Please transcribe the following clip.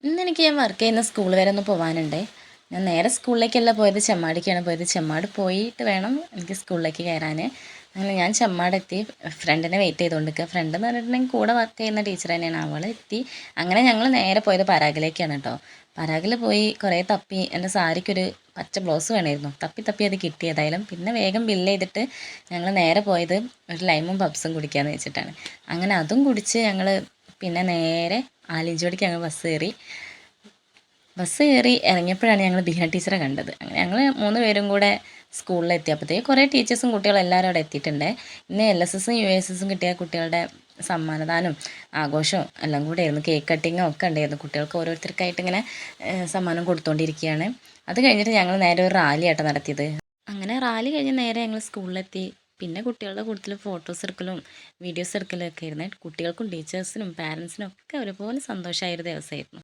ഇന്നെനിക്ക് ഞാൻ വർക്ക് ചെയ്യുന്ന സ്കൂൾ വരെ ഒന്ന് പോകാനുണ്ട്. ഞാൻ നേരെ സ്കൂളിലേക്കല്ല പോയത്, ചെമ്മാടിക്കാണ് പോയത്. ചെമ്മാട് പോയിട്ട് വേണം എനിക്ക് സ്കൂളിലേക്ക് കയറാൻ. അങ്ങനെ ഞാൻ ചെമ്മാടെത്തി. ഫ്രണ്ടിനെ വെയിറ്റ് ചെയ്തുകൊണ്ടിരിക്കുക. ഫ്രണ്ട് എന്ന് പറഞ്ഞിട്ടുണ്ടെങ്കിൽ കൂടെ വർക്ക് ചെയ്യുന്ന ടീച്ചർ തന്നെയാണ്. അവൾ എത്തി. അങ്ങനെ ഞങ്ങൾ നേരെ പോയത് പരാഗിലേക്കാണ് കേട്ടോ. പരാഗിൽ പോയി കുറേ തപ്പി. എൻ്റെ സാരിക്കൊരു പച്ച ബ്ലൗസ് വേണമായിരുന്നു. തപ്പി തപ്പി അത് കിട്ടിയതായാലും. പിന്നെ വേഗം ബില്ല് ചെയ്തിട്ട് ഞങ്ങൾ നേരെ പോയത് ഒരു ലൈമും പപ്സും കുടിക്കാമെന്ന് വെച്ചിട്ടാണ്. അങ്ങനെ അതും കുടിച്ച് ഞങ്ങൾ പിന്നെ നേരെ ആലിഞ്ചോടിക്ക് ഞങ്ങൾ ബസ് കയറി ഇറങ്ങിയപ്പോഴാണ് ഞങ്ങൾ ബിഹാൻ ടീച്ചറെ കണ്ടത്. അങ്ങനെ ഞങ്ങൾ 3 പേരും കൂടെ സ്കൂളിലെത്തിയപ്പോഴത്തേക്ക് കുറേ ടീച്ചേഴ്സും കുട്ടികളും എല്ലാവരും അവിടെ എത്തിയിട്ടുണ്ട്. ഇന്ന് LSSും USSും കിട്ടിയ കുട്ടികളുടെ സമ്മാനദാനം ആഘോഷവും എല്ലാം കൂടെ ആയിരുന്നു. കേക്ക് കട്ടിങ്ങും ഒക്കെ ഉണ്ടായിരുന്നു. കുട്ടികൾക്ക് ഓരോരുത്തർക്കായിട്ട് ഇങ്ങനെ സമ്മാനം കൊടുത്തുകൊണ്ടിരിക്കുകയാണ്. അത് കഴിഞ്ഞിട്ട് ഞങ്ങൾ നേരെ ഒരു റാലി ആയിട്ട് നടത്തിയത്. അങ്ങനെ റാലി കഴിഞ്ഞ് നേരെ ഞങ്ങൾ സ്കൂളിലെത്തി. പിന്നെ കുട്ടികളുടെ കൂട്ടത്തിൽ ഫോട്ടോസ് എടുക്കലും വീഡിയോസ് എടുക്കലും ഒക്കെ ആയിരുന്നു. കുട്ടികൾക്കും ടീച്ചേഴ്സിനും പാരൻസിനും ഒക്കെ ഒരുപോലെ സന്തോഷമായൊരു ദിവസമായിരുന്നു.